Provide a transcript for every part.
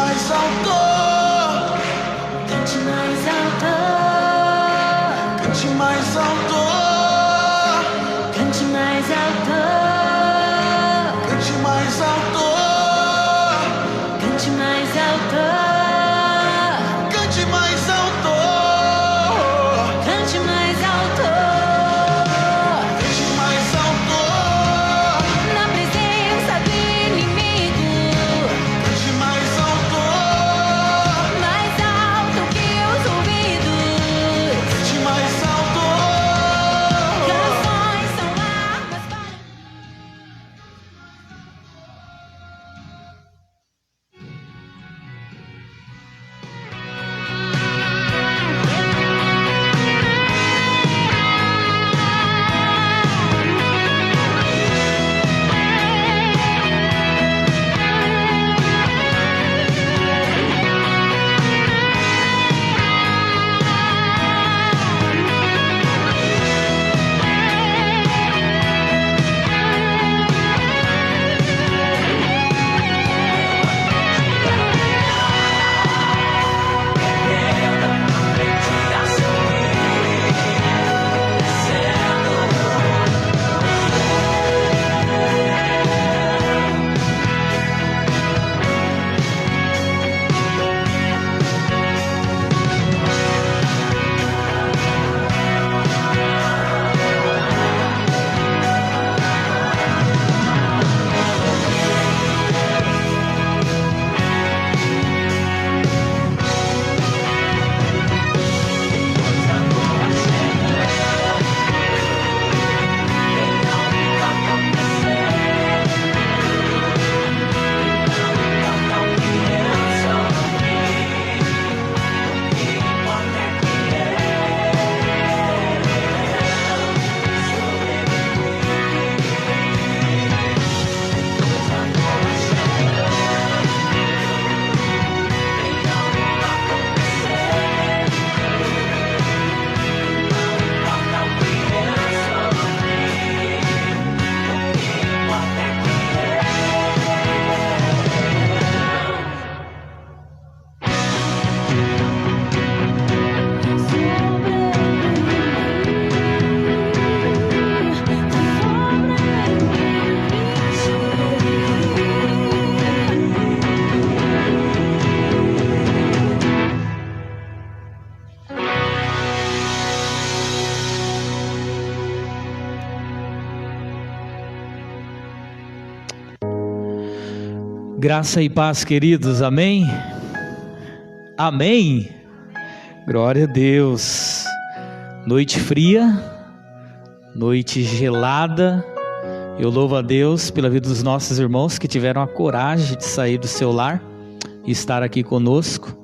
mais alto, cante mais alto, cante mais alto, cante mais alto, cante mais alto, cante mais alto, cante mais alto, cante mais alto, cante mais alto, na presença do inimigo, cante mais alto que os ouvidos. cante mais alto. Canções são armas para... Graça e paz, queridos, amém? Amém? Glória a Deus. Noite fria, noite gelada. Eu louvo a Deus pela vida dos nossos irmãos que tiveram a coragem de sair do seu lar e estar aqui conosco.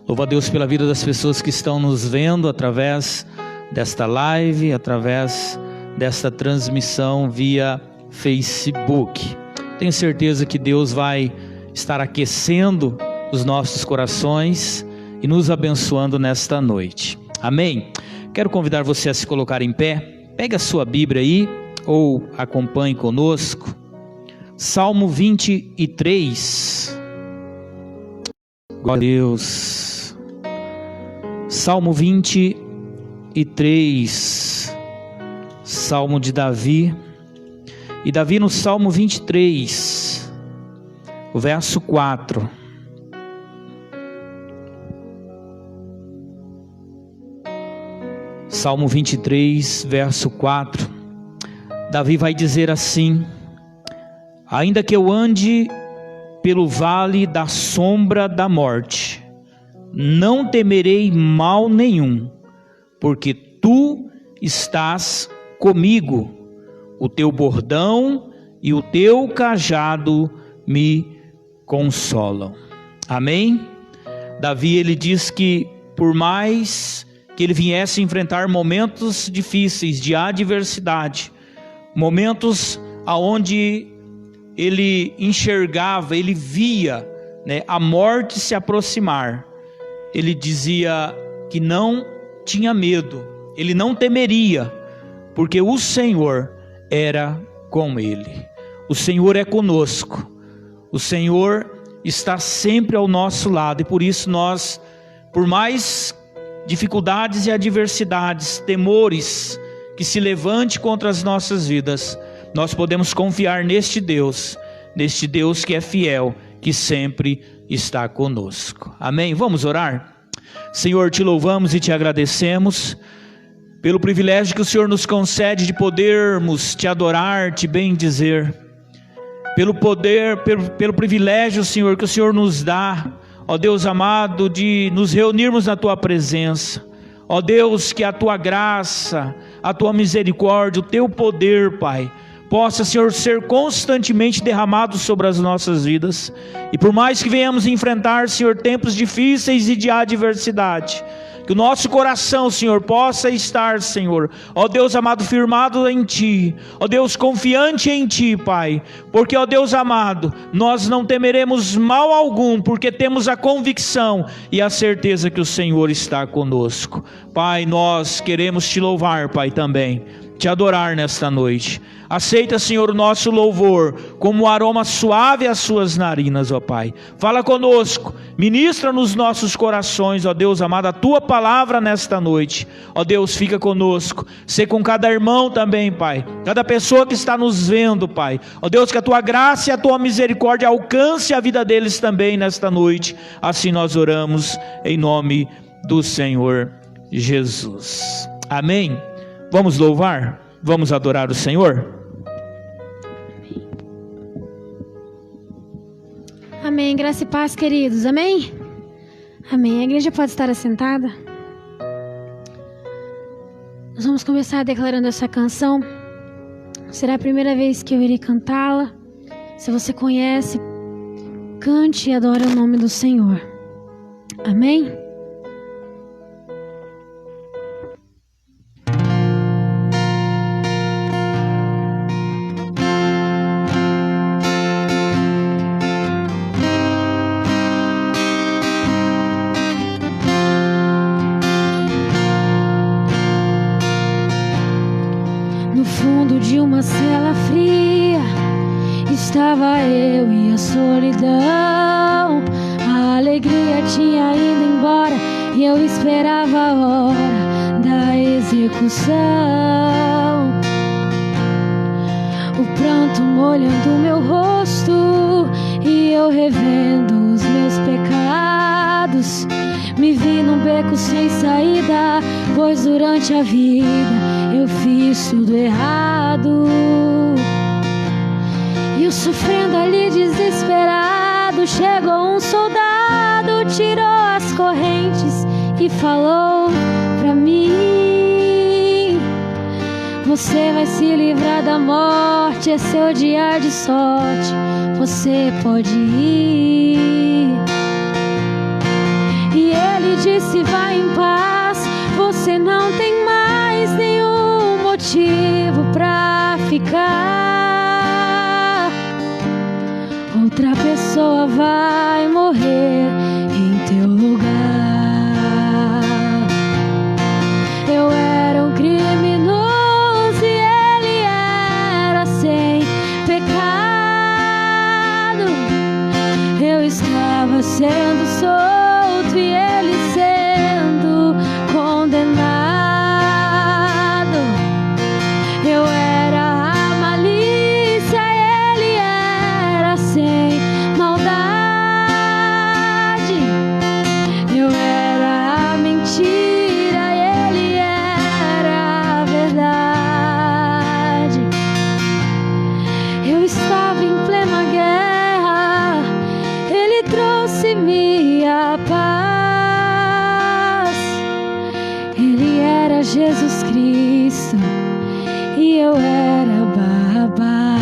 Louvo a Deus pela vida das pessoas que estão nos vendo através desta live, através desta transmissão via Facebook. Tenho certeza que Deus vai estar aquecendo os nossos corações e nos abençoando nesta noite. Amém? Quero convidar você a se colocar em pé. Pegue a sua Bíblia aí ou acompanhe conosco. Salmo 23. Glória a Deus. Salmo 23. Salmo de Davi. E Davi no Salmo 23, o verso 4. Salmo 23, verso 4. Davi vai dizer assim: ainda que eu ande pelo vale da sombra da morte, não temerei mal nenhum, porque tu estás comigo. O teu bordão e o teu cajado me consolam. Amém? Davi, ele diz que por mais que ele viesse enfrentar momentos difíceis de adversidade, momentos aonde ele enxergava, ele via, a morte se aproximar, ele dizia que não tinha medo, ele não temeria, porque o Senhor era com ele. O Senhor é conosco. O Senhor está sempre ao nosso lado, e por isso nós, por mais dificuldades e adversidades, temores que se levante contra as nossas vidas, nós podemos confiar neste Deus que é fiel, que sempre está conosco. Amém? Vamos orar? Senhor, te louvamos e te agradecemos pelo privilégio que o Senhor nos concede de podermos te adorar, te bendizer, pelo privilégio, Senhor, que o Senhor nos dá, ó Deus amado, de nos reunirmos na tua presença. Ó Deus, que a tua graça, a tua misericórdia, o teu poder, Pai, possa, Senhor, ser constantemente derramado sobre as nossas vidas. E por mais que venhamos enfrentar, Senhor, tempos difíceis e de adversidade, que o nosso coração, Senhor, possa estar, Senhor, ó Deus amado, firmado em Ti, ó Deus, confiante em Ti, Pai, porque, ó Deus amado, nós não temeremos mal algum, porque temos a convicção e a certeza que o Senhor está conosco. Pai, nós queremos Te louvar, Pai, também, te adorar nesta noite. Aceita, Senhor, o nosso louvor como um aroma suave às suas narinas, ó Pai. Fala conosco, ministra nos nossos corações, ó Deus amado, a tua palavra nesta noite. Ó Deus, fica conosco, sê com cada irmão também, Pai, cada pessoa que está nos vendo, Pai. Ó Deus, que a tua graça e a tua misericórdia alcance a vida deles também nesta noite. Assim nós oramos em nome do Senhor Jesus. Amém. Vamos louvar? Vamos adorar o Senhor? Amém. Graça e paz, queridos. Amém? Amém. A igreja pode estar assentada. Nós vamos começar declarando essa canção. Será a primeira vez que eu irei cantá-la. Se você conhece, cante e adore o nome do Senhor. Amém? Cela fria, estava eu e a solidão. A alegria tinha ido embora e eu esperava a hora da execução. O pranto molhando meu rosto e eu revendo os meus pecados. Me vi num beco sem saída, pois durante a vida eu fiz tudo errado. E eu sofrendo ali desesperado, chegou um soldado, tirou as correntes e falou pra mim: você vai se livrar da morte, é seu dia de sorte, você pode ir. E ele disse: vai em paz, você não tem mais nenhum motivo pra ficar. Outra pessoa vai morrer em teu lugar. Eu era um criminoso e ele era sem pecado. Eu estava sendo solto e ele sendo condenado. Eu era a malícia, ele era sem maldade. Eu era a mentira, ele era a verdade. Eu estava em plena guerra, ele trouxe-me a paz. Ele era Jesus Cristo e eu era Barrabás.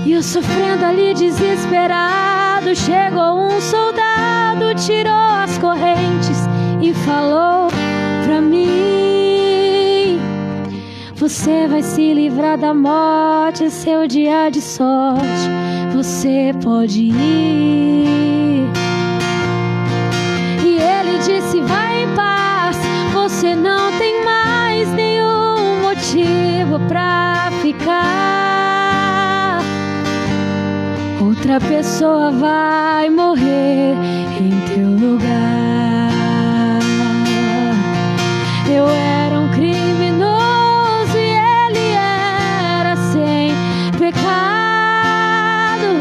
E eu sofrendo ali desesperado, chegou um soldado, tirou as correntes e falou pra mim: você vai se livrar da morte, é seu dia de sorte, você pode ir. E ele disse: vai em paz, você não tem mais nenhum motivo pra ficar. outra pessoa vai morrer em teu lugar. Eu era um criminoso e ele era sem pecado.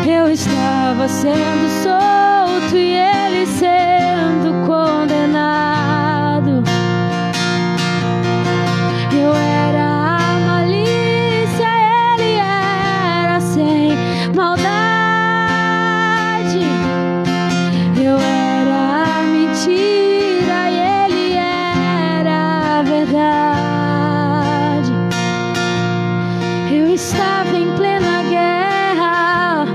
Eu estava sendo solto e ele sendo condenado. Eu era a malícia, ele era sem maldade. Eu era a mentira e ele era a verdade. Eu estava em plena guerra,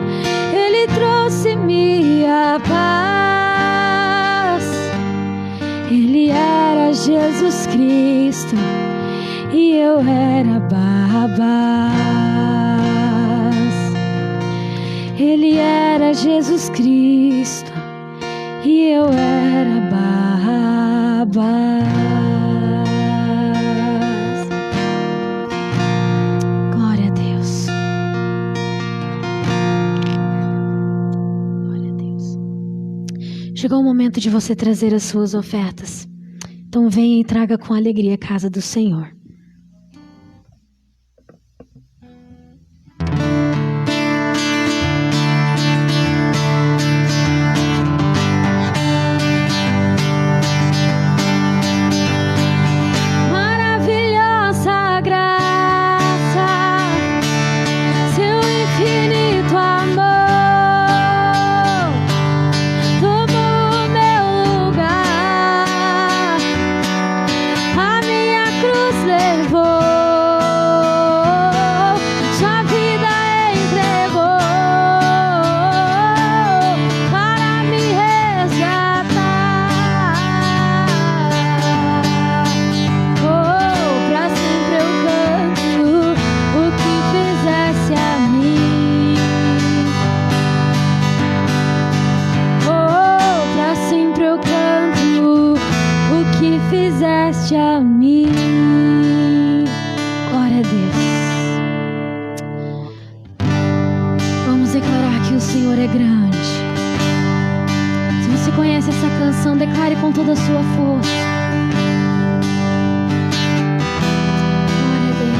ele trouxe-me a paz. Ele era Jesus Cristo e eu era Barrabás. Ele era Jesus Cristo e eu era Barrabás. Glória a Deus. Glória a Deus. Chegou o momento de você trazer as suas ofertas. Então venha e traga com alegria a casa do Senhor. Maravilhosa graça, seu infinito amor tomou meu lugar. A minha cruz levou, sua vida entregou para me resgatar. Oh, pra sempre eu canto o que fizesse a mim. Oh, pra sempre eu canto o que fizeste a mim. Glória a Deus. Vamos declarar que o Senhor é grande. Se você conhece essa canção, declare com toda a sua força. Glória a Deus.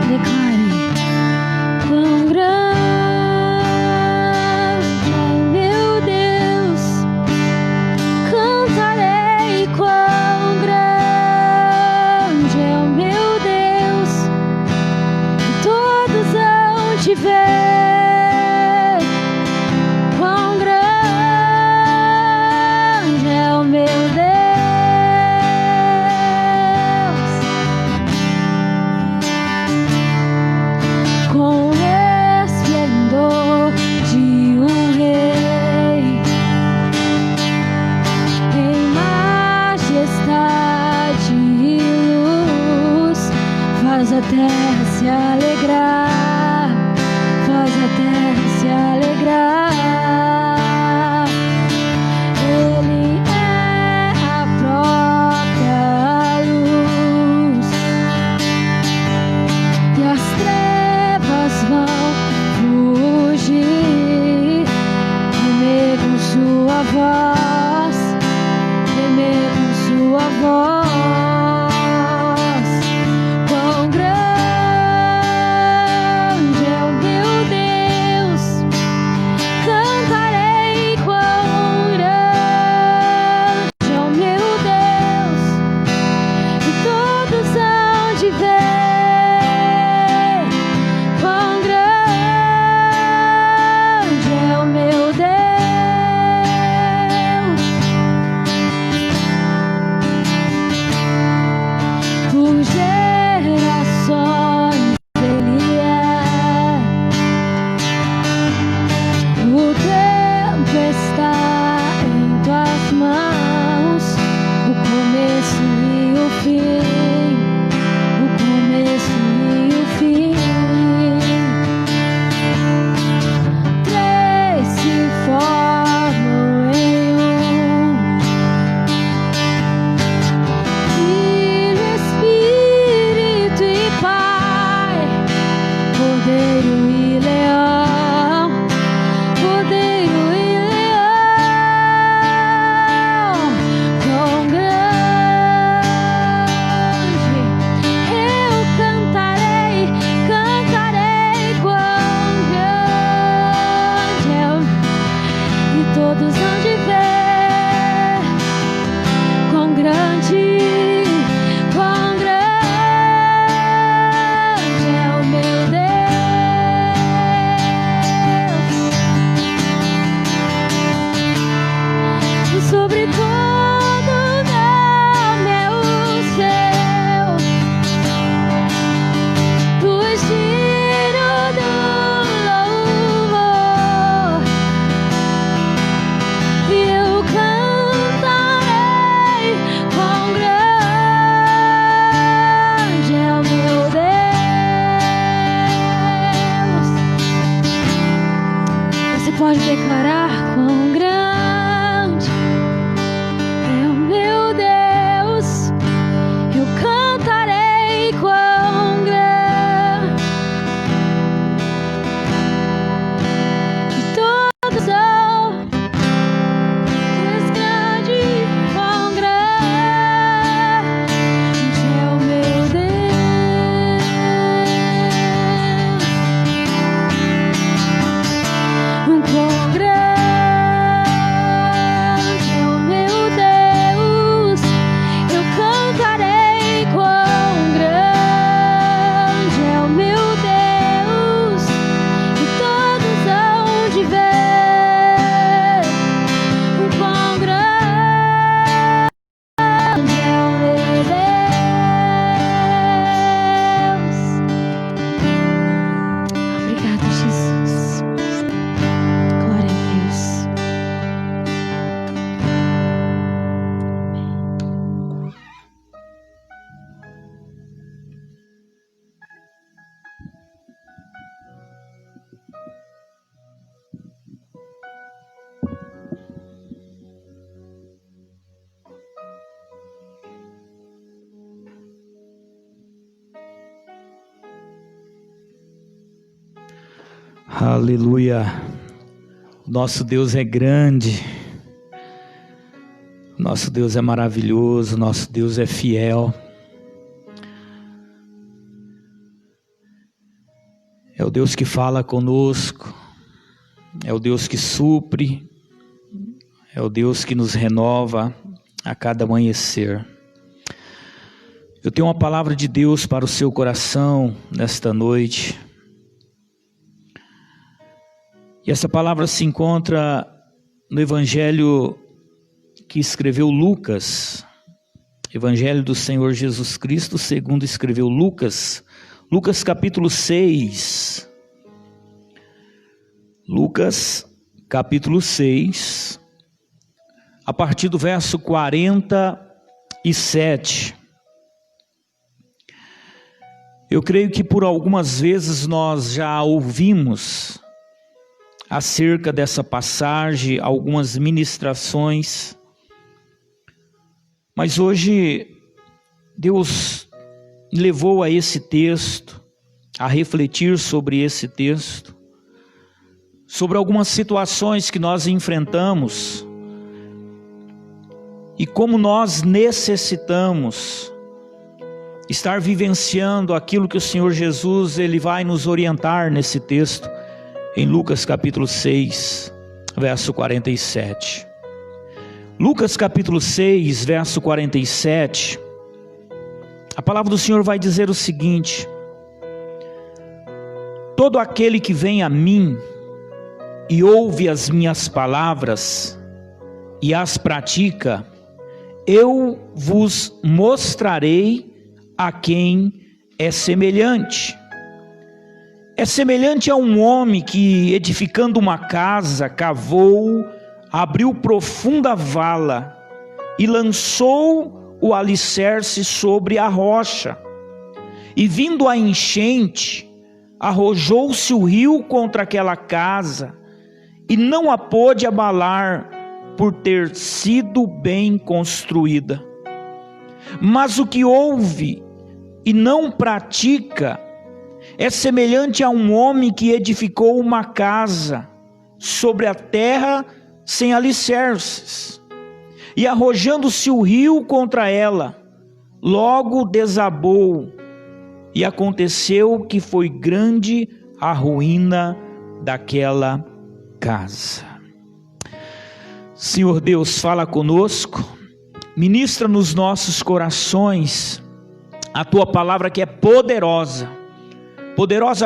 Declare: quão grande é meu Deus, cantarei. Quão grande é o meu Deus, e todos hão de ver. Quão grande é o meu Deus. Com esplendor de um rei, em majestade e luz, faz a terra se alegrar, faz a terra se alegrar. Ele é a própria luz, e as trevas vão fugir, tremer com sua voz, tremer com sua voz. Quão grande é o meu Deus, Aleluia. Nosso Deus é grande. Nosso Deus é maravilhoso. Nosso Deus é fiel. É o Deus que fala conosco. É o Deus que supre. É o Deus que nos renova a cada amanhecer. Eu tenho uma palavra de Deus para o seu coração nesta noite. E essa palavra se encontra no Evangelho que escreveu Lucas. Evangelho do Senhor Jesus Cristo, segundo escreveu Lucas. Lucas capítulo 6. Lucas capítulo 6. A partir do verso 47. Eu creio que por algumas vezes nós já ouvimos acerca dessa passagem, algumas ministrações, mas hoje Deus levou a esse texto, a refletir sobre esse texto, sobre algumas situações que nós enfrentamos e como nós necessitamos estar vivenciando aquilo que o Senhor Jesus ele vai nos orientar nesse texto, em Lucas capítulo 6, verso 47. Lucas capítulo 6, verso 47, a palavra do Senhor vai dizer o seguinte: todo aquele que vem a mim e ouve as minhas palavras e as pratica, eu vos mostrarei a quem é semelhante. É semelhante a um homem que, edificando uma casa, cavou, abriu profunda vala e lançou o alicerce sobre a rocha. E vindo a enchente, arrojou-se o rio contra aquela casa e não a pôde abalar por ter sido bem construída. Mas o que ouve e não pratica é semelhante a um homem que edificou uma casa sobre a terra sem alicerces, e arrojando-se o rio contra ela, logo desabou, e aconteceu que foi grande a ruína daquela casa. Senhor Deus, fala conosco, ministra nos nossos corações a Tua palavra que é poderosa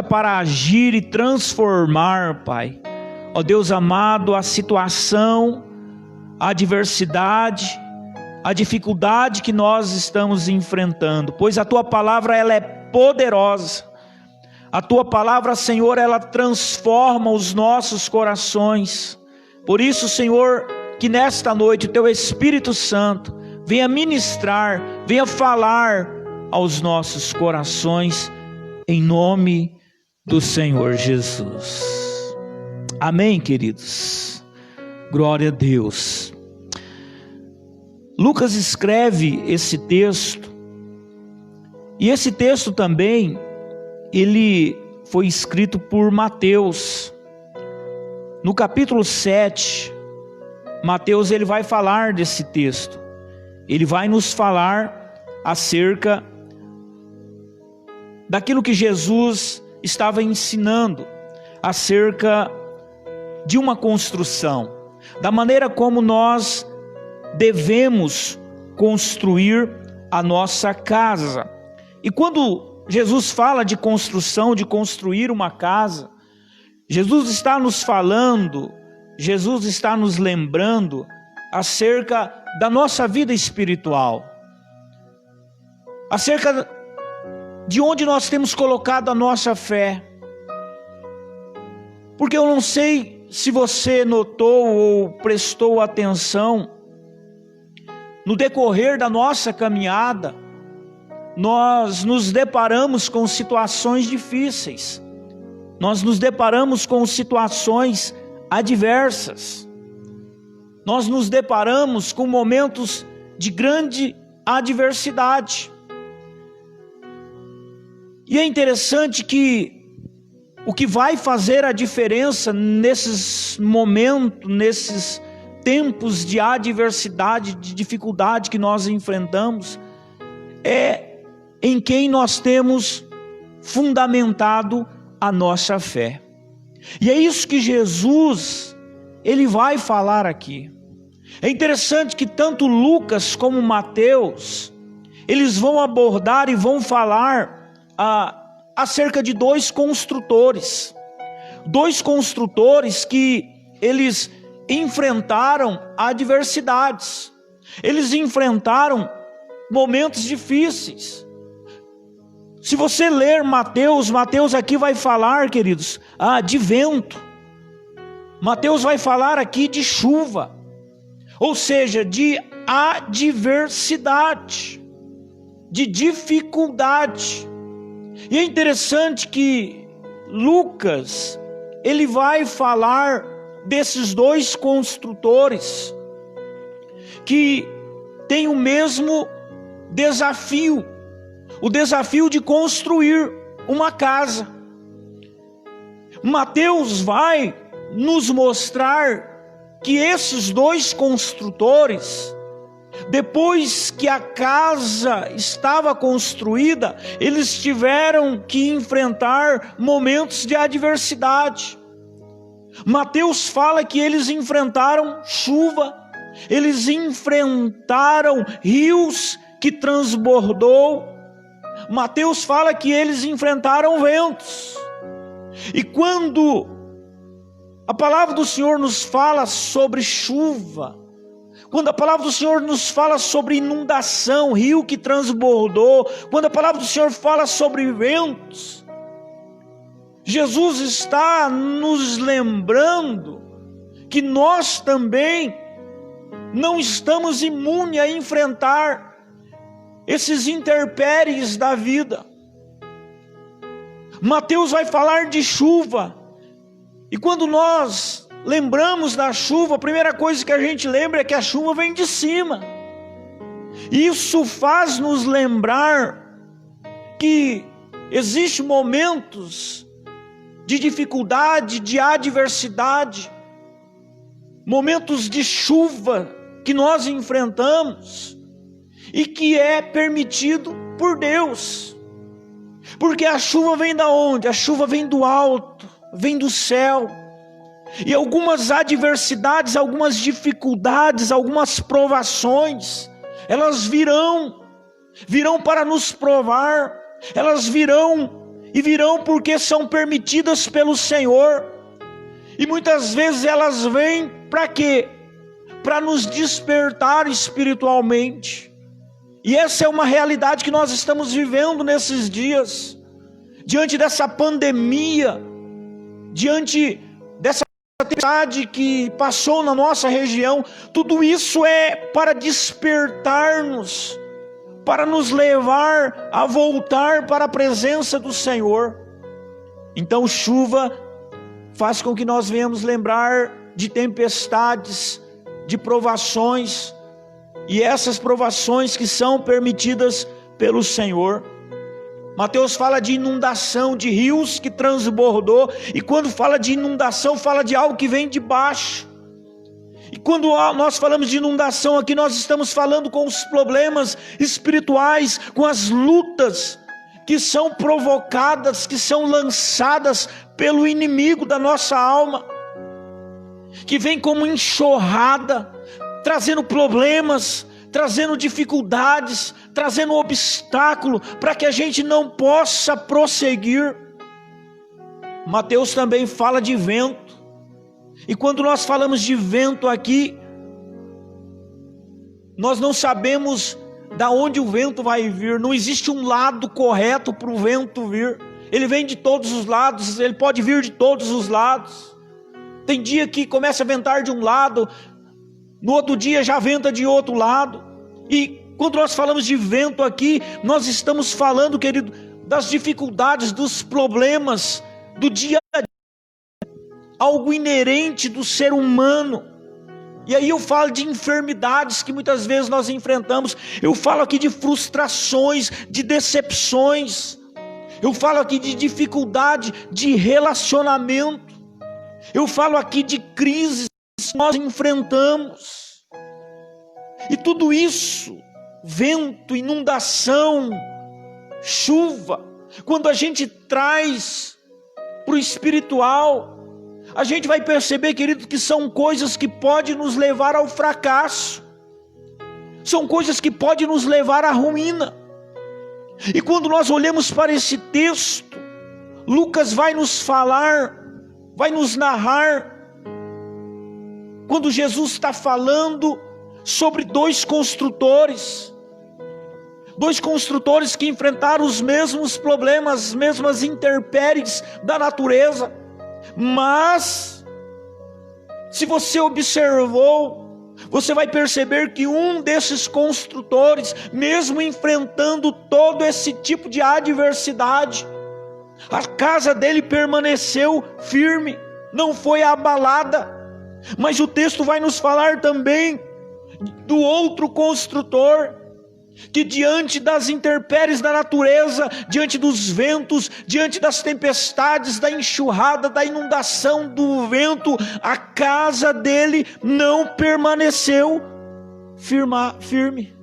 para agir e transformar, Pai. Ó Deus amado, a situação, a adversidade, a dificuldade que nós estamos enfrentando, pois a Tua palavra ela é poderosa. A Tua palavra, Senhor, ela transforma os nossos corações. Por isso, Senhor, que nesta noite o Teu Espírito Santo venha ministrar, venha falar aos nossos corações, em nome do Senhor Jesus. Amém, queridos? Glória a Deus. Lucas escreve esse texto, e esse texto também, ele foi escrito por Mateus. No capítulo 7, Mateus ele vai falar desse texto. Ele vai nos falar acerca daquilo que Jesus estava ensinando acerca de uma construção, da maneira como nós devemos construir a nossa casa. E quando Jesus fala de construção, de construir uma casa, Jesus está nos falando, Jesus está nos lembrando acerca da nossa vida espiritual, acerca de onde nós temos colocado a nossa fé. Porque eu não sei se você notou ou prestou atenção, no decorrer da nossa caminhada, nós nos deparamos com situações difíceis, nós nos deparamos com situações adversas, nós nos deparamos com momentos de grande adversidade. E é interessante que o que vai fazer a diferença nesses momentos, nesses tempos de adversidade, de dificuldade que nós enfrentamos, é em quem nós temos fundamentado a nossa fé. E é isso que Jesus, ele vai falar aqui. É interessante que tanto Lucas como Mateus, eles vão abordar e vão falar acerca de dois construtores que eles enfrentaram adversidades, eles enfrentaram momentos difíceis. Se você ler Mateus aqui vai falar, queridos, de vento. Mateus vai falar aqui de chuva, ou seja, de adversidade, de dificuldade. E é interessante que Lucas, ele vai falar desses dois construtores que têm o mesmo desafio, o desafio de construir uma casa. Mateus vai nos mostrar que esses dois construtores, depois que a casa estava construída, eles tiveram que enfrentar momentos de adversidade. Mateus fala que eles enfrentaram chuva, eles enfrentaram rios que transbordou. Mateus fala que eles enfrentaram ventos. E quando a palavra do Senhor nos fala sobre chuva, quando a palavra do Senhor nos fala sobre inundação, rio que transbordou, quando a palavra do Senhor fala sobre ventos, Jesus está nos lembrando que nós também não estamos imunes a enfrentar esses intempéries da vida. Mateus vai falar de chuva, e quando nós lembramos da chuva, a primeira coisa que a gente lembra é que a chuva vem de cima. Isso faz nos lembrar que existem momentos de dificuldade, de adversidade, momentos de chuva que nós enfrentamos e que é permitido por Deus. Porque a chuva vem da onde? A chuva vem do alto, vem do céu. E algumas adversidades, algumas dificuldades, algumas provações, elas virão para nos provar, elas virão porque são permitidas pelo Senhor. E muitas vezes elas vêm para quê? Para nos despertar espiritualmente. E essa é uma realidade que nós estamos vivendo nesses dias, diante dessa pandemia, diante dessa tempestade que passou na nossa região. Tudo isso é para despertar-nos, para nos levar a voltar para a presença do Senhor. Então chuva faz com que nós venhamos lembrar de tempestades, de provações, e essas provações que são permitidas pelo Senhor. Mateus fala de inundação, de rios que transbordou, e quando fala de inundação, fala de algo que vem de baixo. E quando nós falamos de inundação aqui, nós estamos falando com os problemas espirituais, com as lutas que são provocadas, que são lançadas pelo inimigo da nossa alma, que vem como enxurrada, trazendo problemas, trazendo dificuldades, trazendo obstáculo, para que a gente não possa prosseguir. Mateus também fala de vento, e quando nós falamos de vento aqui, nós não sabemos da onde o vento vai vir, não existe um lado correto para o vento vir. Ele vem de todos os lados, ele pode vir de todos os lados. Tem dia que começa a ventar de um lado, no outro dia já venta de outro lado. E quando nós falamos de vento aqui, nós estamos falando, querido, das dificuldades, dos problemas do dia a dia, algo inerente do ser humano. E aí eu falo de enfermidades que muitas vezes nós enfrentamos, eu falo aqui de frustrações, de decepções. Eu falo aqui de dificuldade de relacionamento. Eu falo aqui de crises que nós enfrentamos. E tudo isso, vento, inundação, chuva, quando a gente traz para o espiritual, a gente vai perceber, querido, que são coisas que podem nos levar ao fracasso. São coisas que podem nos levar à ruína. E quando nós olhamos para esse texto, Lucas vai nos falar, vai nos narrar, quando Jesus está falando sobre dois construtores que enfrentaram os mesmos problemas, as mesmas intempéries da natureza. Mas, se você observou, você vai perceber que um desses construtores, mesmo enfrentando todo esse tipo de adversidade, a casa dele permaneceu firme, não foi abalada. Mas o texto vai nos falar também do outro construtor, que diante das intempéries da natureza, diante dos ventos, diante das tempestades, da enxurrada, da inundação, do vento, a casa dele não permaneceu firme.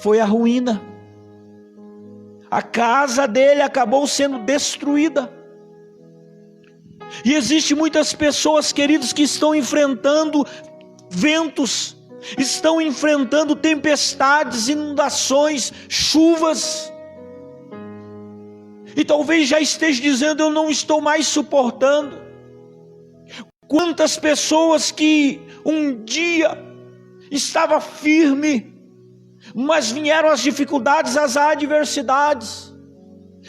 Foi a ruína. A casa dele acabou sendo destruída. E existe muitas pessoas, queridos, que estão enfrentando ventos, estão enfrentando tempestades, inundações, chuvas, e talvez já esteja dizendo: eu não estou mais suportando. Quantas pessoas que um dia estava firme, mas vieram as dificuldades, as adversidades,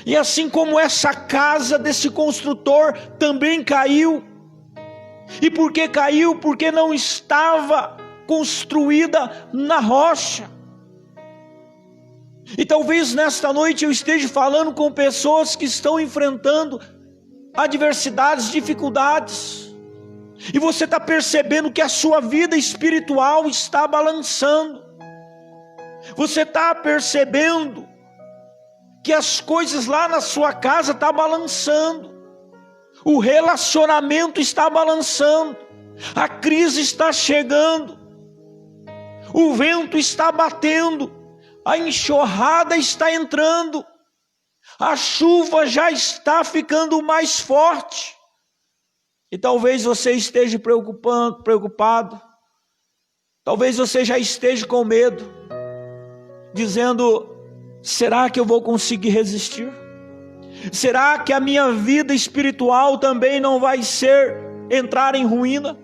e assim como essa casa desse construtor também caiu. E por que caiu? Porque não estava construída na rocha. E talvez nesta noite eu esteja falando com pessoas que estão enfrentando adversidades, dificuldades, e você está percebendo que a sua vida espiritual está balançando. Você está percebendo que as coisas lá na sua casa estão balançando, o relacionamento está balançando, a crise está chegando, o vento está batendo, a enxurrada está entrando, a chuva já está ficando mais forte. E talvez você esteja preocupado, talvez você já esteja com medo, dizendo: será que eu vou conseguir resistir? Será que a minha vida espiritual também não vai entrar em ruína?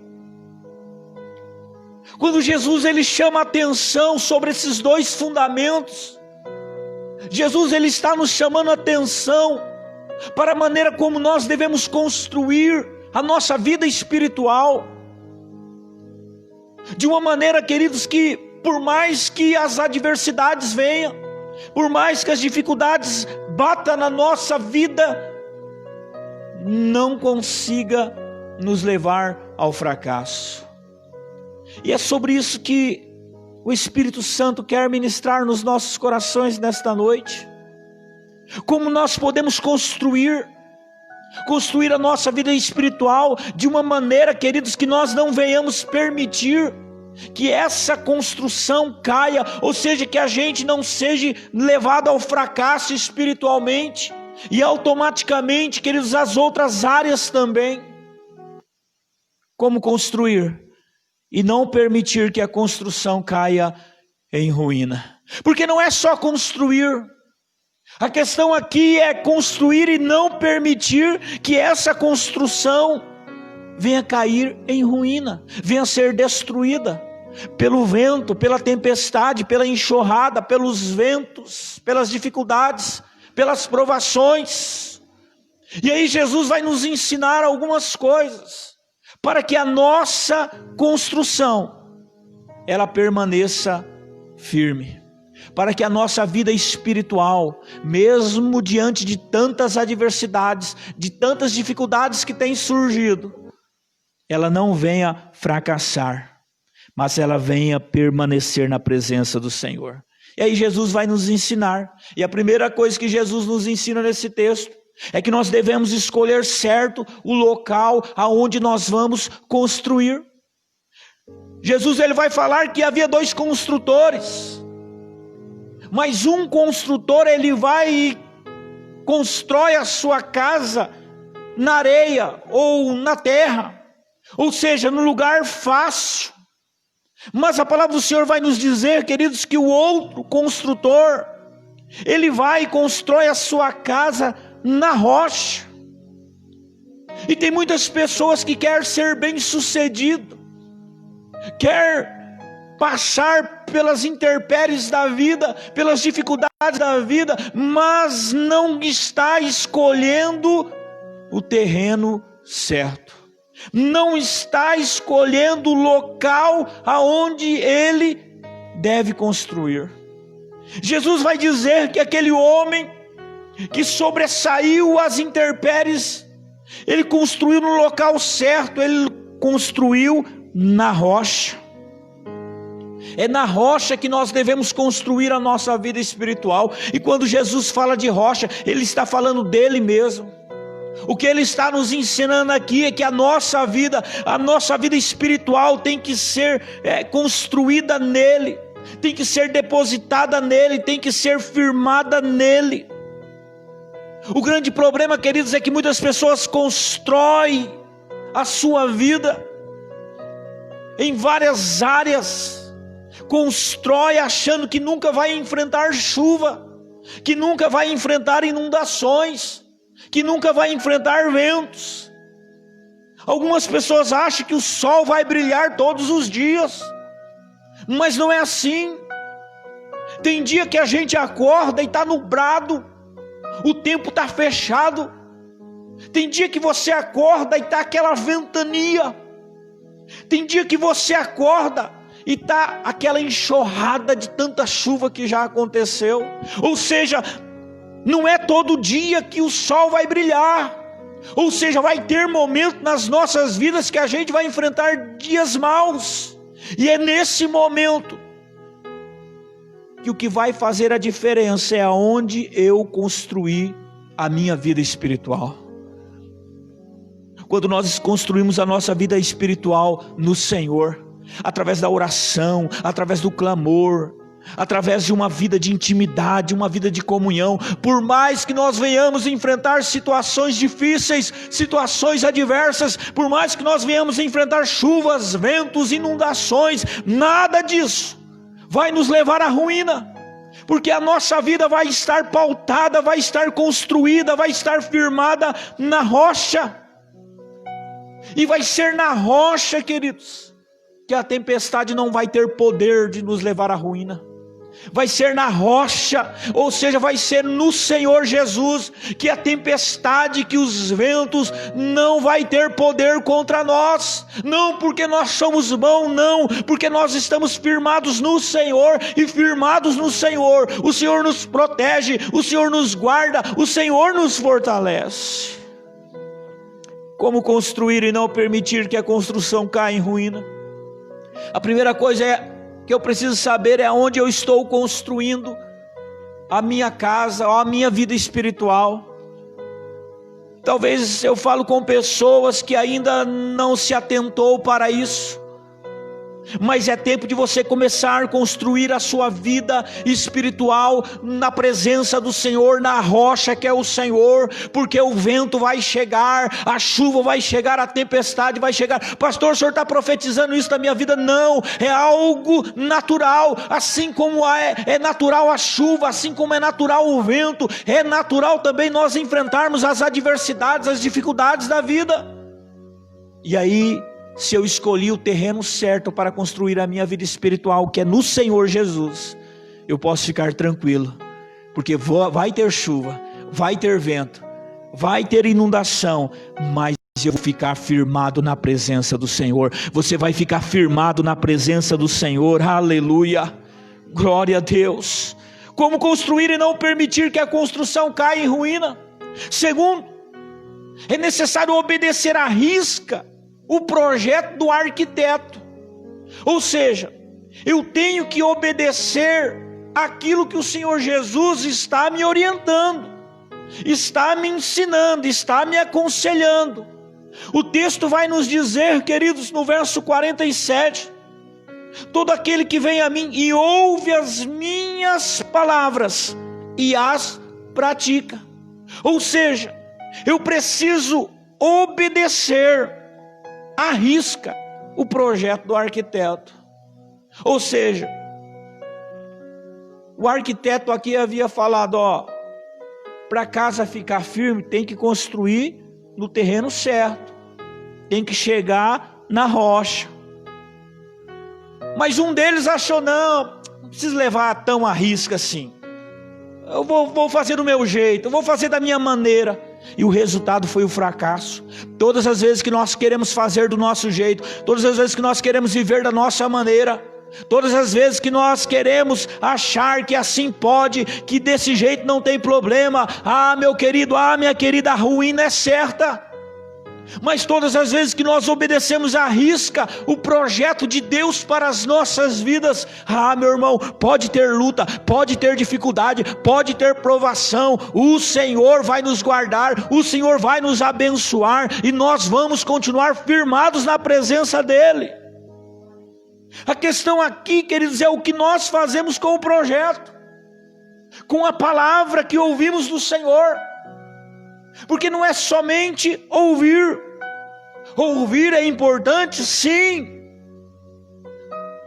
Quando Jesus ele chama a atenção sobre esses dois fundamentos, Jesus ele está nos chamando a atenção para a maneira como nós devemos construir a nossa vida espiritual, de uma maneira, queridos, que por mais que as adversidades venham, por mais que as dificuldades batam na nossa vida, não consiga nos levar ao fracasso. E é sobre isso que o Espírito Santo quer ministrar nos nossos corações nesta noite. Como nós podemos construir a nossa vida espiritual de uma maneira, queridos, que nós não venhamos permitir que essa construção caia, ou seja, que a gente não seja levado ao fracasso espiritualmente, e automaticamente, queridos, as outras áreas também. Como construir e não permitir que a construção caia em ruína? Porque não é só construir, a questão aqui é construir e não permitir que essa construção venha cair em ruína, venha ser destruída pelo vento, pela tempestade, pela enxurrada, pelos ventos, pelas dificuldades, pelas provações. E aí Jesus vai nos ensinar algumas coisas para que a nossa construção ela permaneça firme, para que a nossa vida espiritual, mesmo diante de tantas adversidades, de tantas dificuldades que têm surgido, ela não venha fracassar, mas ela venha permanecer na presença do Senhor. E aí Jesus vai nos ensinar. E a primeira coisa que Jesus nos ensina nesse texto é que nós devemos escolher certo o local aonde nós vamos construir. Jesus ele vai falar que havia 2 construtores. Mas um construtor ele vai e constrói a sua casa na areia ou na terra, ou seja, no lugar fácil. Mas a palavra do Senhor vai nos dizer, queridos, que o outro construtor, ele vai e constrói a sua casa na rocha. E tem muitas pessoas que querem ser bem-sucedido, quer passar pelas intempéries da vida, pelas dificuldades da vida, mas não está escolhendo o terreno certo, não está escolhendo o local aonde ele deve construir. Jesus vai dizer que aquele homem que sobressaiu as intempéries, ele construiu no local certo, ele construiu na rocha. É na rocha que nós devemos construir a nossa vida espiritual. E quando Jesus fala de rocha, ele está falando dele mesmo. O que ele está nos ensinando aqui é que a nossa vida espiritual tem que ser construída nele, tem que ser depositada nele, tem que ser firmada nele. O grande problema, queridos, é que muitas pessoas constroem a sua vida em várias áreas, constrói achando que nunca vai enfrentar chuva, que nunca vai enfrentar inundações, que nunca vai enfrentar ventos. Algumas pessoas acham que o sol vai brilhar todos os dias, mas não é assim. Tem dia que a gente acorda e está nublado, o tempo está fechado. Tem dia que você acorda e está aquela ventania. Tem dia que você acorda e está aquela enxurrada de tanta chuva que já aconteceu. Ou seja, não é todo dia que o sol vai brilhar. Ou seja, vai ter momento nas nossas vidas que a gente vai enfrentar dias maus. E é nesse momento que o que vai fazer a diferença é aonde eu construir a minha vida espiritual. Quando nós construímos a nossa vida espiritual no Senhor, através da oração, através do clamor, através de uma vida de intimidade, uma vida de comunhão, por mais que nós venhamos enfrentar situações difíceis, situações adversas, por mais que nós venhamos enfrentar chuvas, ventos, inundações, nada disso vai nos levar à ruína, porque a nossa vida vai estar pautada, vai estar construída, vai estar firmada na rocha. E vai ser na rocha, queridos, que a tempestade não vai ter poder de nos levar à ruína. Vai ser na rocha, ou seja, vai ser no Senhor Jesus, que a tempestade, que os ventos não vai ter poder contra nós. Não porque nós somos bons, não, porque nós estamos firmados no Senhor. E firmados no Senhor, o Senhor nos protege, o Senhor nos guarda, o Senhor nos fortalece. Como construir e não permitir que a construção caia em ruína? A primeira coisa que eu preciso saber é onde eu estou construindo a minha casa, a minha vida espiritual. Talvez eu falo com pessoas que ainda não se atentou para isso, mas é tempo de você começar a construir a sua vida espiritual na presença do Senhor, na rocha que é o Senhor, porque o vento vai chegar, a chuva vai chegar, a tempestade vai chegar. Pastor, o senhor está profetizando isso na minha vida? Não, é algo natural, assim como é natural a chuva, assim como é natural o vento, é natural também nós enfrentarmos as adversidades, as dificuldades da vida. E aí, se eu escolhi o terreno certo para construir a minha vida espiritual, que é no Senhor Jesus, eu posso ficar tranquilo, porque vai ter chuva, vai ter vento, vai ter inundação, mas eu vou ficar firmado na presença do Senhor. Você vai ficar firmado na presença do Senhor, aleluia, glória a Deus. Como construir e não permitir que a construção caia em ruína? Segundo, é necessário obedecer à risca o projeto do arquiteto. Ou seja, eu tenho que obedecer aquilo que o Senhor Jesus está me orientando, está me ensinando, está me aconselhando. O texto vai nos dizer, queridos, no verso 47, todo aquele que vem a mim e ouve as minhas palavras e as pratica. Ou seja, eu preciso obedecer à risca o projeto do arquiteto. Ou seja, o arquiteto aqui havia falado, para a casa ficar firme, tem que construir no terreno certo, tem que chegar na rocha. Mas um deles achou, não precisa levar tão à risca assim, eu vou fazer do meu jeito, eu vou fazer da minha maneira. E o resultado foi o fracasso. Todas as vezes que nós queremos fazer do nosso jeito, todas as vezes que nós queremos viver da nossa maneira, todas as vezes que nós queremos achar que assim pode, que desse jeito não tem problema, meu querido, minha querida, a ruína é certa. Mas todas as vezes que nós obedecemos à risca o projeto de Deus para as nossas vidas, meu irmão, pode ter luta, pode ter dificuldade, pode ter provação, o Senhor vai nos guardar, o Senhor vai nos abençoar, e nós vamos continuar firmados na presença dEle. A questão aqui, queridos, é o que nós fazemos com o projeto, com a palavra que ouvimos do Senhor. Porque não é somente ouvir. Ouvir é importante, sim.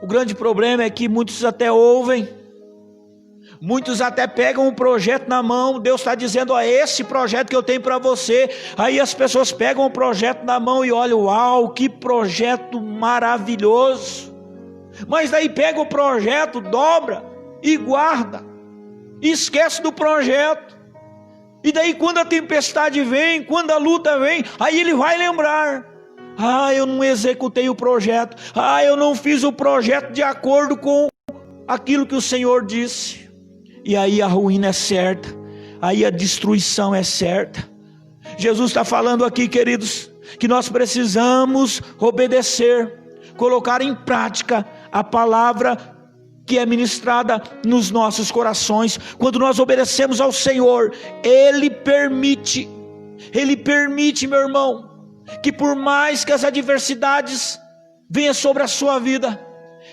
O grande problema é que muitos até ouvem, muitos até pegam um projeto na mão. Deus está dizendo, esse projeto que eu tenho para você. Aí as pessoas pegam o projeto na mão e olham, uau, que projeto maravilhoso. Mas daí pega o projeto, dobra e guarda, e esquece do projeto. E daí quando a tempestade vem, quando a luta vem, aí ele vai lembrar, eu não executei o projeto, eu não fiz o projeto de acordo com aquilo que o Senhor disse. E aí a ruína é certa, aí a destruição é certa. Jesus está falando aqui, queridos, que nós precisamos obedecer, colocar em prática a palavra que é ministrada nos nossos corações. Quando nós obedecemos ao Senhor, Ele permite, meu irmão, que por mais que as adversidades venham sobre a sua vida,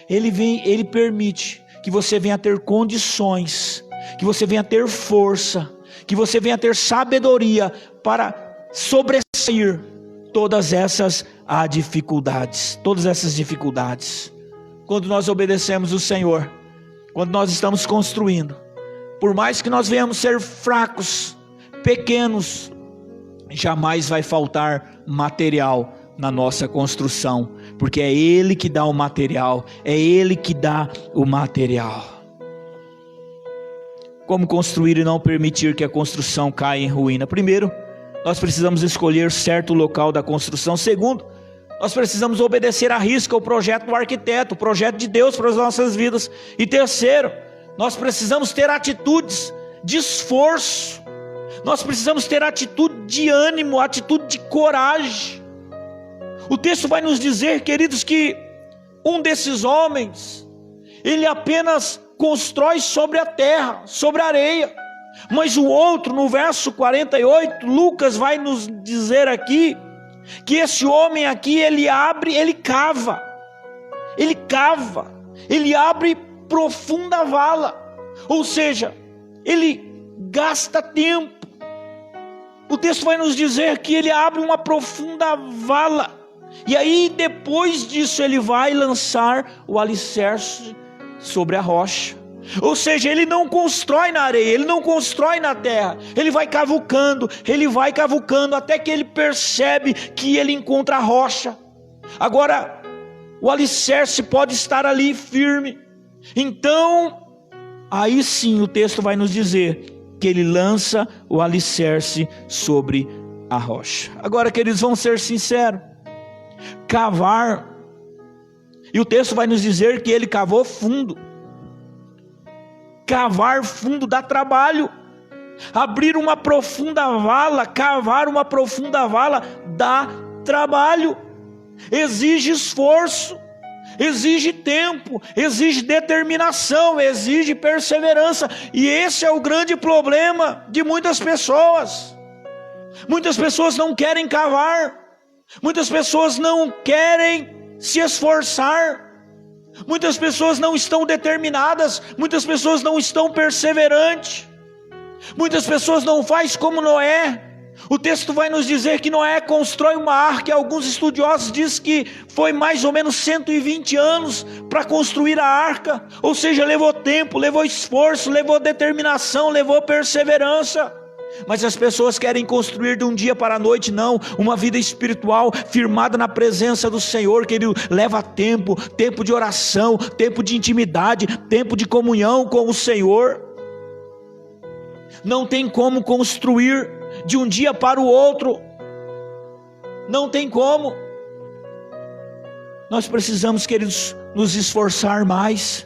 Ele permite que você venha ter condições, que você venha ter força, que você venha ter sabedoria para sobressair todas essas dificuldades, Quando nós obedecemos o Senhor, quando nós estamos construindo, por mais que nós venhamos ser fracos, pequenos, jamais vai faltar material na nossa construção, porque é Ele que dá o material, Como construir e não permitir que a construção caia em ruína? Primeiro, nós precisamos escolher certo local da construção. Segundo, nós precisamos obedecer à risca o projeto do arquiteto, o projeto de Deus para as nossas vidas. E terceiro, nós precisamos ter atitudes de esforço, nós precisamos ter atitude de ânimo, atitude de coragem. O texto vai nos dizer, queridos, que um desses homens, ele apenas constrói sobre a terra, sobre a areia. Mas o outro, no verso 48, Lucas vai nos dizer aqui, que esse homem aqui, ele cava, ele abre profunda vala, ou seja, ele gasta tempo. O texto vai nos dizer que ele abre uma profunda vala, e aí depois disso ele vai lançar o alicerce sobre a rocha. Ou seja, ele não constrói na areia, ele não constrói na terra, ele vai cavucando até que ele percebe que ele encontra a rocha. Agora, o alicerce pode estar ali firme. Então, aí sim o texto vai nos dizer que ele lança o alicerce sobre a rocha. Agora, queridos, vamos ser sinceros, cavar, e o texto vai nos dizer que ele cavou fundo. Cavar fundo dá trabalho. Abrir uma profunda vala, cavar uma profunda vala dá trabalho, exige esforço, exige tempo, exige determinação, exige perseverança. E esse é o grande problema de muitas pessoas. Muitas pessoas não querem cavar, muitas pessoas não querem se esforçar, muitas pessoas não estão determinadas, muitas pessoas não estão perseverantes, muitas pessoas não fazem como Noé. O texto vai nos dizer que Noé constrói uma arca, e alguns estudiosos dizem que foi mais ou menos 120 anos para construir a arca, ou seja, levou tempo, levou esforço, levou determinação, levou perseverança. Mas as pessoas querem construir de um dia para a noite. Não, uma vida espiritual firmada na presença do Senhor, querido, leva tempo, tempo de oração, tempo de intimidade, tempo de comunhão com o Senhor. Não tem como construir de um dia para o outro, não tem como. Nós precisamos, queridos, nos esforçar mais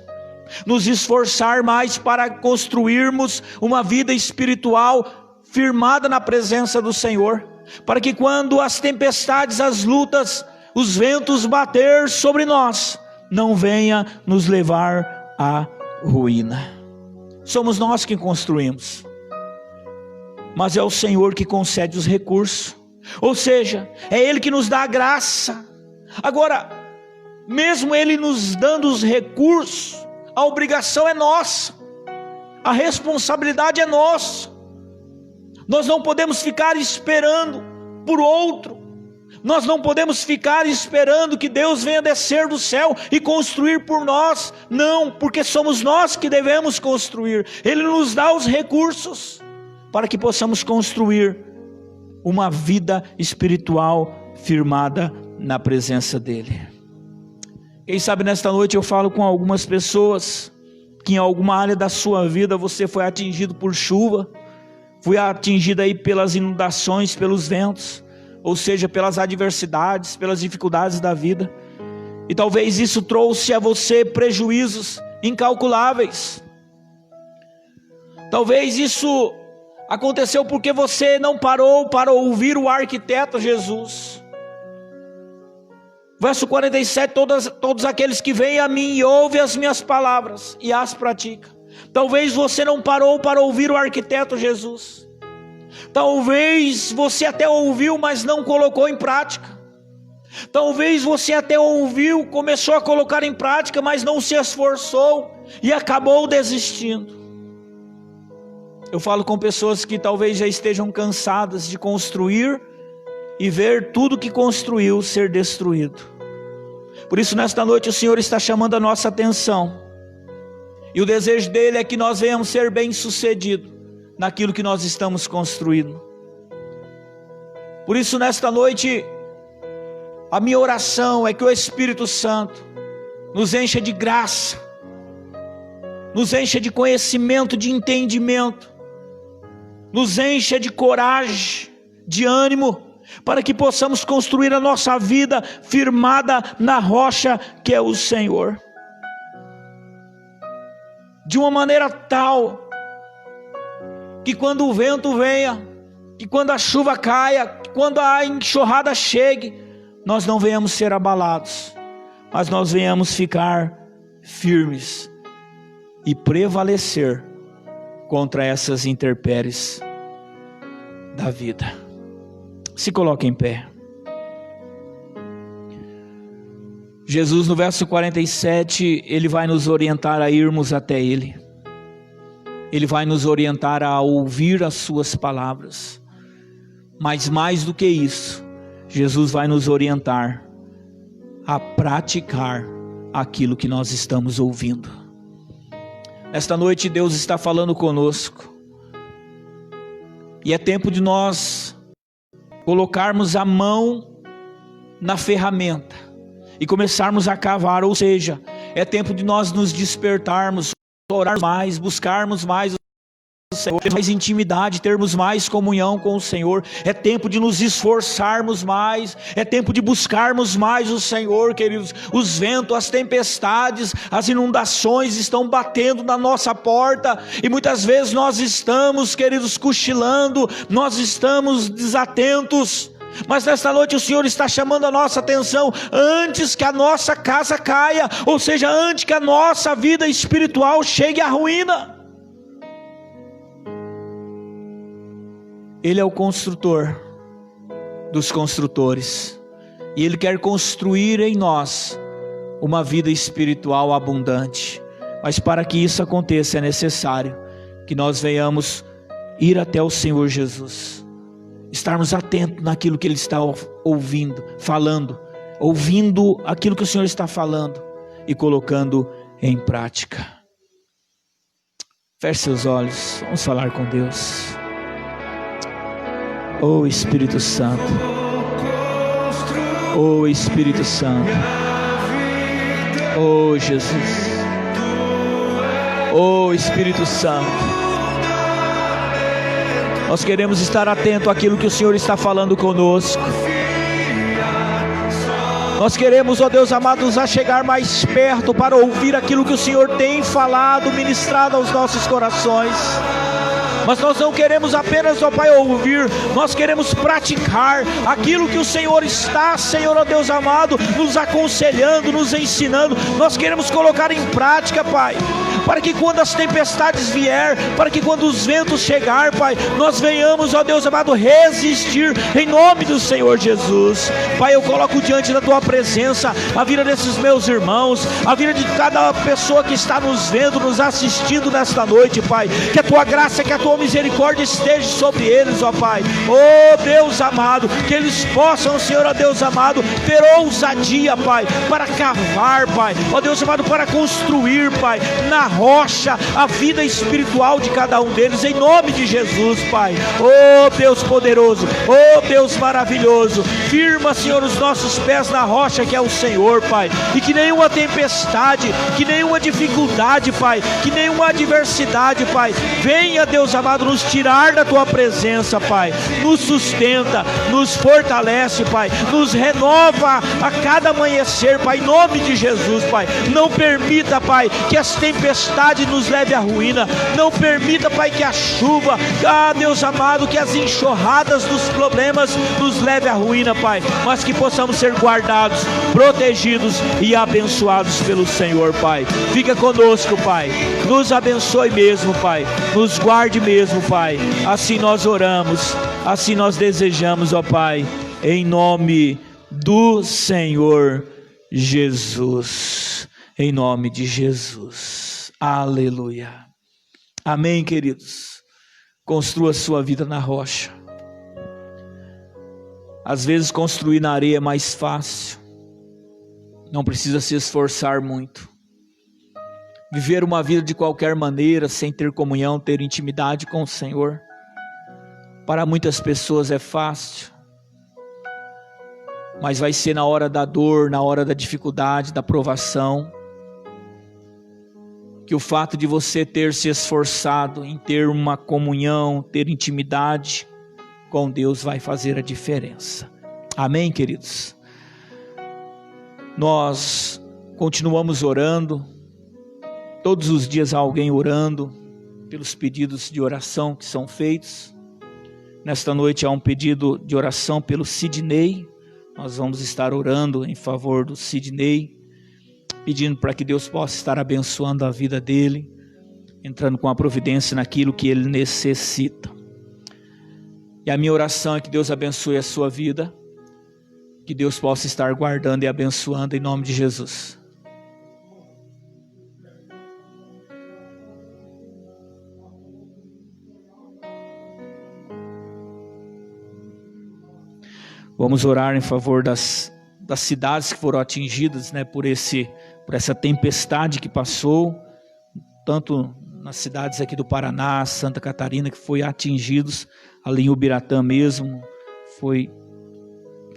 para construirmos uma vida espiritual firmada na presença do Senhor, para que quando as tempestades, as lutas, os ventos bater sobre nós, não venha nos levar à ruína. Somos nós que construímos, mas é o Senhor que concede os recursos, ou seja, é Ele que nos dá a graça. Agora, mesmo Ele nos dando os recursos, a obrigação é nossa, a responsabilidade é nossa. Nós não podemos ficar esperando por outro, nós não podemos ficar esperando que Deus venha descer do céu e construir por nós. Não, porque somos nós que devemos construir. Ele nos dá os recursos para que possamos construir uma vida espiritual firmada na presença dEle. Quem sabe nesta noite eu falo com algumas pessoas que em alguma área da sua vida você foi atingido por chuva, foi atingido aí pelas inundações, pelos ventos, ou seja, pelas adversidades, pelas dificuldades da vida, e talvez isso trouxe a você prejuízos incalculáveis. Talvez isso aconteceu porque você não parou para ouvir o arquiteto Jesus. Verso 47, todos aqueles que vêm a mim e ouvem as minhas palavras e as praticam. Talvez você não parou para ouvir o arquiteto Jesus. Talvez você até ouviu, mas não colocou em prática. Talvez você até ouviu, começou a colocar em prática, mas não se esforçou e acabou desistindo. Eu falo com pessoas que talvez já estejam cansadas de construir e ver tudo que construiu ser destruído. Por isso nesta noite o Senhor está chamando a nossa atenção, e o desejo dele é que nós venhamos ser bem-sucedidos naquilo que nós estamos construindo. Por isso nesta noite a minha oração é que o Espírito Santo nos encha de graça, nos encha de conhecimento, de entendimento, nos encha de coragem, de ânimo, para que possamos construir a nossa vida firmada na rocha que é o Senhor, de uma maneira tal que quando o vento venha, que quando a chuva caia, que quando a enxurrada chegue, nós não venhamos ser abalados, mas nós venhamos ficar firmes e prevalecer contra essas intempéries da vida. Se coloque em pé. Jesus, no verso 47, ele vai nos orientar a irmos até Ele. Ele vai nos orientar a ouvir as suas palavras. Mas mais do que isso, Jesus vai nos orientar a praticar aquilo que nós estamos ouvindo. Nesta noite Deus está falando conosco, e é tempo de nós colocarmos a mão na ferramenta e começarmos a cavar, ou seja, é tempo de nós nos despertarmos, orarmos mais, buscarmos mais o Senhor, ter mais intimidade, termos mais comunhão com o Senhor. É tempo de nos esforçarmos mais, é tempo de buscarmos mais o Senhor, queridos. Os ventos, as tempestades, as inundações estão batendo na nossa porta, e muitas vezes nós estamos, queridos, cochilando, nós estamos desatentos, Mas nesta noite o Senhor está chamando a nossa atenção antes que a nossa casa caia, ou seja, antes que a nossa vida espiritual chegue à ruína. Ele é o construtor dos construtores, e Ele quer construir em nós uma vida espiritual abundante. Mas para que isso aconteça é necessário que nós venhamos ir até o Senhor Jesus, estarmos atentos naquilo que Ele está ouvindo, falando, ouvindo aquilo que o Senhor está falando e colocando em prática. Feche seus olhos, vamos falar com Deus. Oh Espírito Santo, oh Espírito Santo, oh Jesus, oh Espírito Santo, nós queremos estar atento àquilo que o Senhor está falando conosco. Nós queremos, ó Deus amado, nos achegar mais perto para ouvir aquilo que o Senhor tem falado, ministrado aos nossos corações. Mas nós não queremos apenas, ó Pai, ouvir, nós queremos praticar aquilo que o Senhor está, Senhor, ó Deus amado, nos aconselhando, nos ensinando. Nós queremos colocar em prática, Pai, para que quando as tempestades vier, para que quando os ventos chegar, Pai, nós venhamos, ó Deus amado, resistir em nome do Senhor Jesus. Pai, eu coloco diante da Tua presença a vida desses meus irmãos, a vida de cada pessoa que está nos vendo, nos assistindo nesta noite, Pai. Que a Tua graça, que a Tua misericórdia esteja sobre eles, ó Pai. Oh Deus amado, que eles possam, Senhor, ó Deus amado, ter ousadia, Pai, para cavar, Pai, ó Deus amado, para construir, Pai, na rocha a vida espiritual de cada um deles, em nome de Jesus, Pai. Oh Deus poderoso, oh Deus maravilhoso, firma, Senhor, os nossos pés na rocha que é o Senhor, Pai, e que nenhuma tempestade, que nenhuma dificuldade, Pai, que nenhuma adversidade, Pai, venha, Deus amado, nos tirar da Tua presença, Pai. Nos sustenta, nos fortalece, Pai, nos renova a cada amanhecer, Pai, em nome de Jesus, Pai. Não permita, Pai, que as tempestades nos leve à ruína. Não permita, Pai, que a chuva, Deus amado, que as enxurradas dos problemas nos leve à ruína, Pai, mas que possamos ser guardados, protegidos e abençoados pelo Senhor, Pai. Fica conosco, Pai, nos abençoe mesmo, Pai, nos guarde mesmo, Pai. Assim nós oramos, assim nós desejamos, ó Pai, em nome do Senhor Jesus, em nome de Jesus. Aleluia. Amém, queridos. Construa sua vida na rocha. Às vezes construir na areia é mais fácil, não precisa se esforçar muito. Viver uma vida de qualquer maneira, sem ter comunhão, ter intimidade com o Senhor, para muitas pessoas é fácil, mas vai ser na hora da dor, na hora da dificuldade, da provação, que o fato de você ter se esforçado em ter uma comunhão, ter intimidade com Deus vai fazer a diferença. Amém, queridos? Nós continuamos orando, todos os dias há alguém orando pelos pedidos de oração que são feitos. Nesta noite há um pedido de oração pelo Sidney. Nós vamos estar orando em favor do Sidney, pedindo para que Deus possa estar abençoando a vida dele, entrando com a providência naquilo que ele necessita. E a minha oração é que Deus abençoe a sua vida, que Deus possa estar guardando e abençoando em nome de Jesus. Vamos orar em favor das cidades que foram atingidas, né, por essa tempestade que passou, tanto nas cidades aqui do Paraná, Santa Catarina, que foi atingidos, ali em Ubiratã mesmo, foi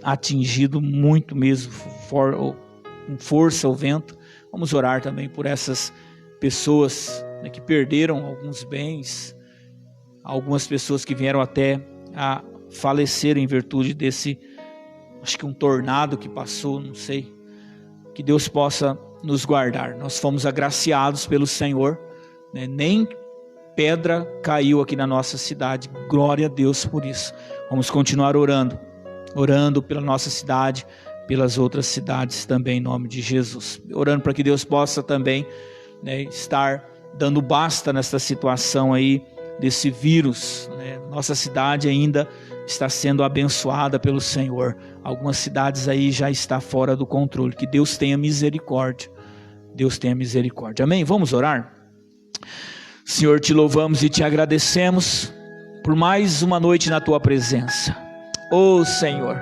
atingido muito mesmo, com força o vento. Vamos orar também por essas pessoas, né, que perderam alguns bens, algumas pessoas que vieram até a falecer em virtude desse, acho que um tornado que passou, não sei. Que Deus possa nos guardar. Nós fomos agraciados pelo Senhor, né? Nem pedra caiu aqui na nossa cidade. Glória a Deus por isso. Vamos continuar orando orando pela nossa cidade, pelas outras cidades também, em nome de Jesus. Orando para que Deus possa também, né, estar dando basta nessa situação aí, desse vírus, né? Nossa cidade ainda está sendo abençoada pelo Senhor. Algumas cidades aí já está fora do controle. Que Deus tenha misericórdia. Deus tenha misericórdia. Amém? Vamos orar? Senhor, te louvamos e te agradecemos por mais uma noite na tua presença. Oh Senhor,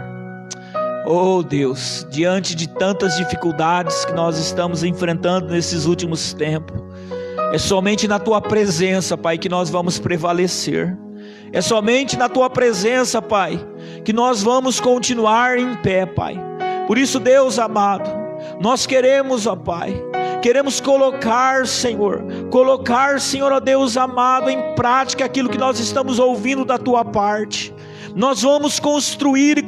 oh Deus, diante de tantas dificuldades que nós estamos enfrentando nesses últimos tempos, é somente na tua presença, Pai, que nós vamos prevalecer. É somente na tua presença, Pai, que nós vamos continuar em pé, Pai. Por isso, Deus amado, nós queremos, ó Pai, queremos colocar, Senhor, ó Deus amado, em prática aquilo que nós estamos ouvindo da tua parte. Nós vamos construir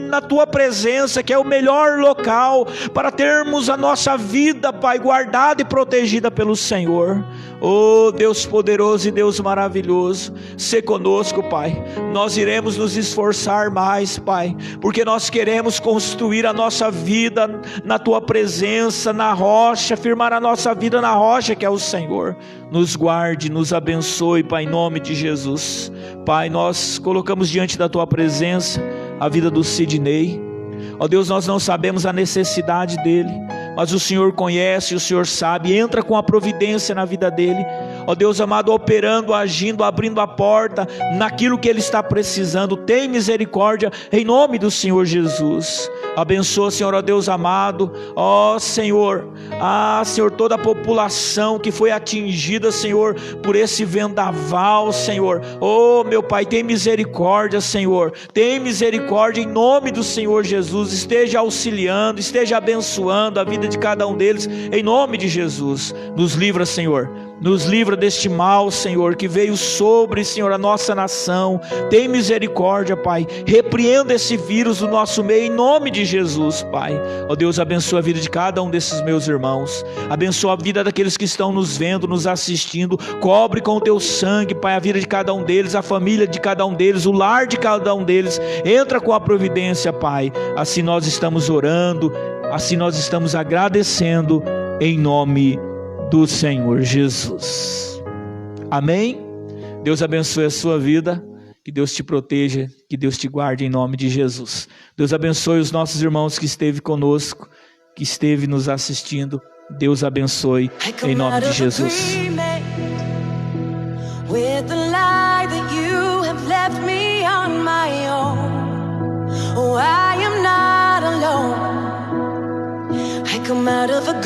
na tua presença, que é o melhor local para termos a nossa vida, Pai, guardada e protegida pelo Senhor. Oh Deus poderoso e Deus maravilhoso, sê conosco, Pai. Nós iremos nos esforçar mais, Pai, porque nós queremos construir a nossa vida na tua presença, na rocha, firmar a nossa vida na rocha que é o Senhor. Nos guarde, nos abençoe, Pai, em nome de Jesus. Pai, nós colocamos diante da tua presença a vida do Sidney. Ó Deus, nós não sabemos a necessidade dele, mas o Senhor conhece, o Senhor sabe. Entra com a providência na vida dele, ó Deus amado, operando, agindo, abrindo a porta naquilo que ele está precisando. Tem misericórdia em nome do Senhor Jesus. Abençoa, Senhor, ó Deus amado, ó Senhor, Senhor, toda a população que foi atingida, Senhor, por esse vendaval, Senhor. Oh meu Pai, tem misericórdia, Senhor, tem misericórdia em nome do Senhor Jesus. Esteja auxiliando, esteja abençoando a vida de cada um deles, em nome de Jesus. Nos livra, Senhor, nos livra deste mal, Senhor, que veio sobre, Senhor, a nossa nação. Tem misericórdia, Pai. Repreenda esse vírus do nosso meio, em nome de Jesus, Pai. Ó Deus, abençoa a vida de cada um desses meus irmãos. Abençoa a vida daqueles que estão nos vendo, nos assistindo. Cobre com o teu sangue, Pai, a vida de cada um deles, a família de cada um deles, o lar de cada um deles. Entra com a providência, Pai. Assim nós estamos orando, assim nós estamos agradecendo, em nome do Senhor Jesus. Amém? Deus abençoe a sua vida, que Deus te proteja, que Deus te guarde em nome de Jesus. Deus abençoe os nossos irmãos que esteve conosco, que esteve nos assistindo. Deus abençoe em nome de Jesus. With the lie that you have left me on my own. Oh, I am not alone. I come out of agreement.